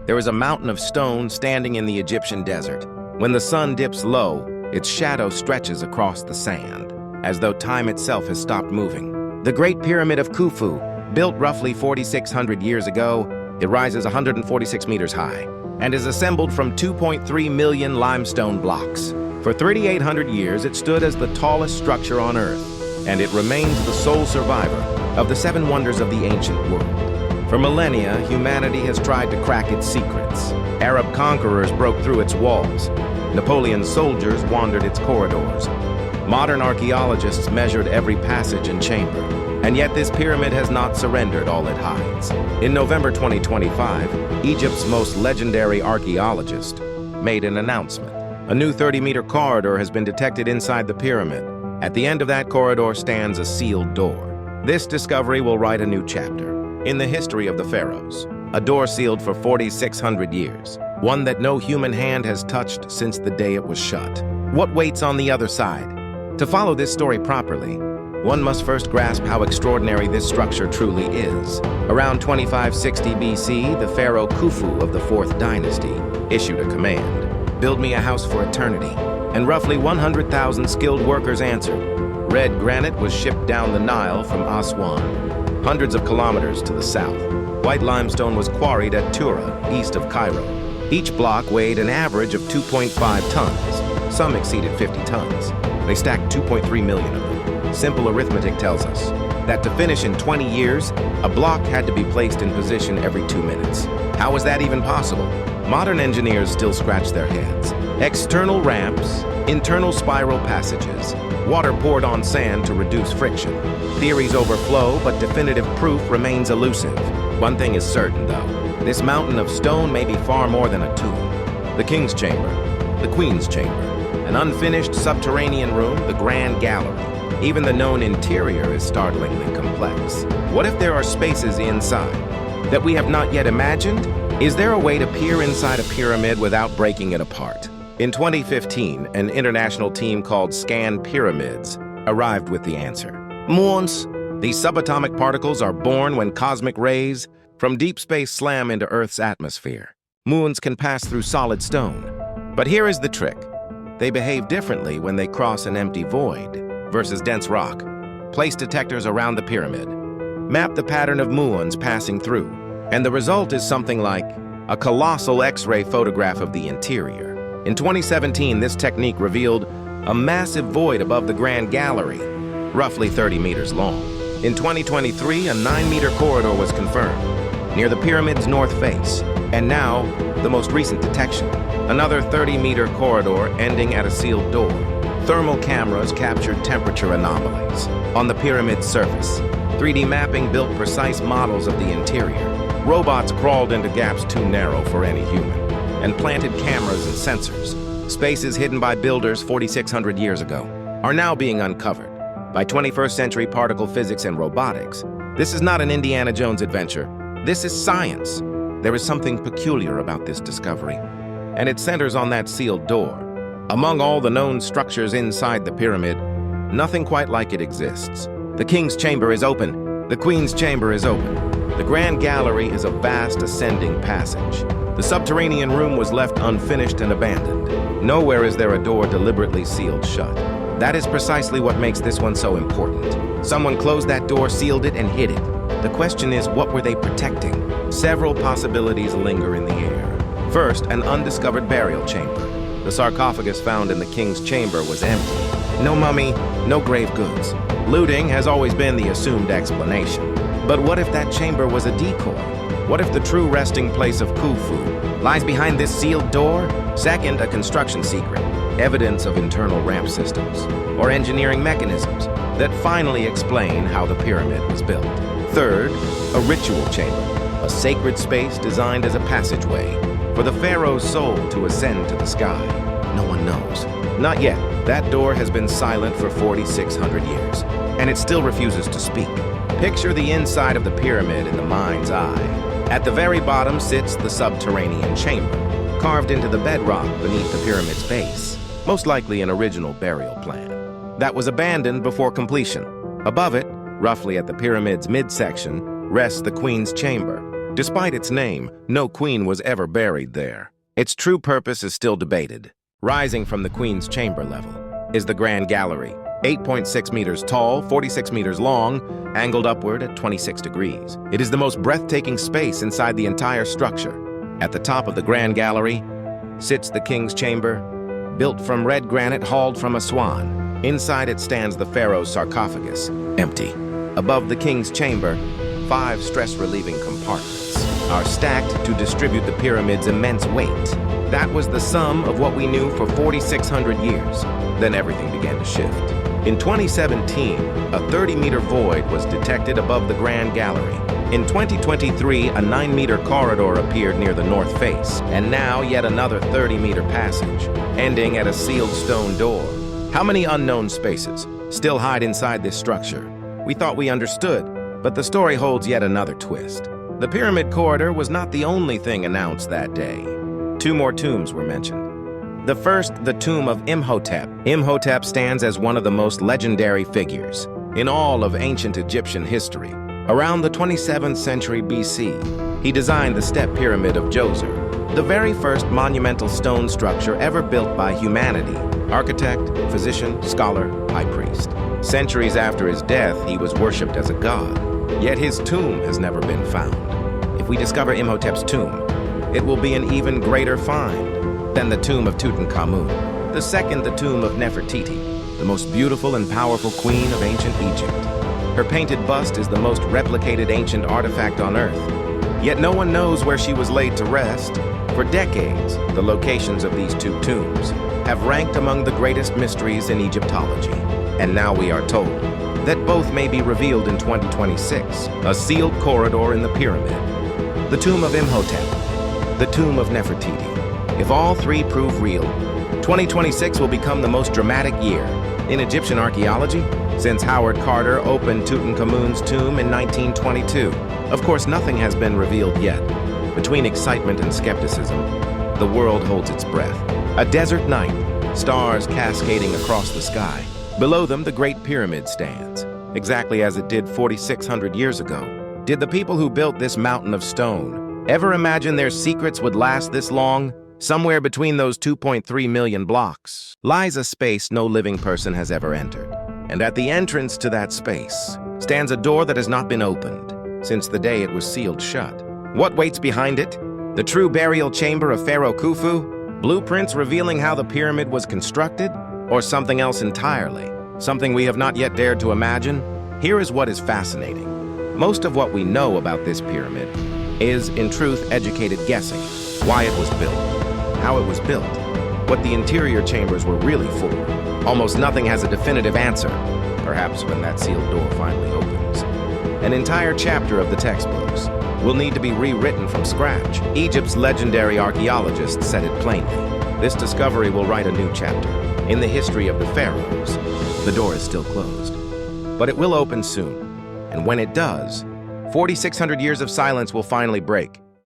There is a mountain of stone standing in the Egyptian desert. When the sun dips low, its shadow stretches across the sand, as though time itself has stopped moving. The Great Pyramid of Khufu, built roughly 4,600 years ago, it rises 146 meters high and is assembled from 2.3 million limestone blocks. For 3,800 years, it stood as the tallest structure on Earth, and it remains the sole survivor of the 7 wonders of the ancient world. For millennia, humanity has tried to crack its secrets. Arab conquerors broke through its walls. Napoleon's soldiers wandered its corridors. Modern archaeologists measured every passage and chamber. And yet this pyramid has not surrendered all it hides. In November 2025, Egypt's most legendary archaeologist made an announcement. A new 30-meter corridor has been detected inside the pyramid. At the end of that corridor stands a sealed door. This discovery will write a new chapter in the history of the pharaohs. A door sealed for 4,600 years, one that no human hand has touched since the day it was shut. What waits on the other side? To follow this story properly, one must first grasp how extraordinary this structure truly is. Around 2560 BC, the pharaoh Khufu of the 4th dynasty issued a command: "Build me a house for eternity." And roughly 100,000 skilled workers answered. Red granite was shipped down the Nile from Aswan, hundreds of kilometers to the south. White limestone was quarried at Tura, east of Cairo. Each block weighed an average of 2.5 tons. Some exceeded 50 tons. They stacked 2.3 million of them. Simple arithmetic tells us that to finish in 20 years, a block had to be placed in position every 2 minutes. How was that even possible? Modern engineers still scratch their heads. External ramps, internal spiral passages, water poured on sand to reduce friction. Theories overflow, but definitive proof remains elusive. One thing is certain, though. This mountain of stone may be far more than a tomb. The king's chamber, the queen's chamber, an unfinished subterranean room, the grand gallery. Even the known interior is startlingly complex. What if there are spaces inside that we have not yet imagined? Is there a way to peer inside a pyramid without breaking it apart? In 2015, an international team called Scan Pyramids arrived with the answer. Muons, these subatomic particles are born when cosmic rays from deep space slam into Earth's atmosphere. Muons can pass through solid stone. But here is the trick. They behave differently when they cross an empty void versus dense rock. Place detectors around the pyramid. Map the pattern of muons passing through. And the result is something like a colossal X-ray photograph of the interior. In 2017, this technique revealed a massive void above the Grand Gallery, roughly 30 meters long. In 2023, a 9-meter corridor was confirmed near the pyramid's north face. And now, the most recent detection, another 30-meter corridor ending at a sealed door. Thermal cameras captured temperature anomalies on the pyramid's surface. 3D mapping built precise models of the interior. Robots crawled into gaps too narrow for any human and planted cameras and sensors. Spaces hidden by builders 4,600 years ago are now being uncovered by 21st century particle physics and robotics. This is not an Indiana Jones adventure. This is science. There is something peculiar about this discovery, and it centers on that sealed door. Among all the known structures inside the pyramid, nothing quite like it exists. The king's chamber is open. The queen's chamber is open. The grand gallery is a vast ascending passage. The subterranean room was left unfinished and abandoned. Nowhere is there a door deliberately sealed shut. That is precisely what makes this one so important. Someone closed that door, sealed it, and hid it. The question is, what were they protecting? Several possibilities linger in the air. First, an undiscovered burial chamber. The sarcophagus found in the king's chamber was empty. No mummy, no grave goods. Looting has always been the assumed explanation. But what if that chamber was a decoy? What if the true resting place of Khufu lies behind this sealed door? Second, a construction secret. Evidence of internal ramp systems or engineering mechanisms that finally explain how the pyramid was built. Third, a ritual chamber, a sacred space designed as a passageway for the pharaoh's soul to ascend to the sky. No one knows. Not yet. That door has been silent for 4,600 years, and it still refuses to speak. Picture the inside of the pyramid in the mind's eye. At the very bottom sits the subterranean chamber, carved into the bedrock beneath the pyramid's base, most likely an original burial plan that was abandoned before completion. Above it, roughly at the pyramid's midsection, rests the queen's chamber, Despite its name, no queen was ever buried there. Its true purpose is still debated. Rising from the queen's chamber level is the Grand Gallery, 8.6 meters tall, 46 meters long, angled upward at 26 degrees. It is the most breathtaking space inside the entire structure. At the top of the Grand Gallery sits the king's chamber, built from red granite hauled from Aswan. Inside it stands the pharaoh's sarcophagus, empty. Above the king's chamber, 5 stress-relieving compartments are stacked to distribute the pyramid's immense weight. That was the sum of what we knew for 4,600 years. Then everything began to shift. In 2017, a 30-meter void was detected above the Grand Gallery. In 2023, a 9-meter corridor appeared near the north face, and now yet another 30-meter passage, ending at a sealed stone door. How many unknown spaces still hide inside this structure? We thought we understood, but the story holds yet another twist. The pyramid corridor was not the only thing announced that day. 2 more tombs were mentioned. The first, the tomb of Imhotep. Imhotep stands as one of the most legendary figures in all of ancient Egyptian history. Around the 27th century BC, he designed the step pyramid of Giza, the very first monumental stone structure ever built by humanity. Architect, physician, scholar, high priest. Centuries after his death, he was worshipped as a god. Yet his tomb has never been found. If we discover Imhotep's tomb, it will be an even greater find than the tomb of Tutankhamun. The second, the tomb of Nefertiti, the most beautiful and powerful queen of ancient Egypt. Her painted bust is the most replicated ancient artifact on Earth. Yet no one knows where she was laid to rest. For decades, the locations of these 2 tombs have ranked among the greatest mysteries in Egyptology. And now we are told that both may be revealed in 2026, a sealed corridor in the pyramid. The tomb of Imhotep, the tomb of Nefertiti. If all 3 prove real, 2026 will become the most dramatic year in Egyptian archaeology since Howard Carter opened Tutankhamun's tomb in 1922. Of course, nothing has been revealed yet. Between excitement and skepticism, the world holds its breath. A desert night, stars cascading across the sky. Below them, the Great Pyramid stands, exactly as it did 4,600 years ago. Did the people who built this mountain of stone ever imagine their secrets would last this long? Somewhere between those 2.3 million blocks lies a space no living person has ever entered. And at the entrance to that space stands a door that has not been opened since the day it was sealed shut. What waits behind it? The true burial chamber of Pharaoh Khufu? Blueprints revealing how the pyramid was constructed? Or something else entirely? Something we have not yet dared to imagine? Here is what is fascinating. Most of what we know about this pyramid is, in truth, educated guessing. Why it was built, how it was built, what the interior chambers were really for. Almost nothing has a definitive answer, perhaps when that sealed door finally opens. An entire chapter of the textbooks will need to be rewritten from scratch. Egypt's legendary archaeologist said it plainly. This discovery will write a new chapter in the history of the pharaohs. The door is still closed, but it will open soon. And when it does, 4,600 years of silence will finally break.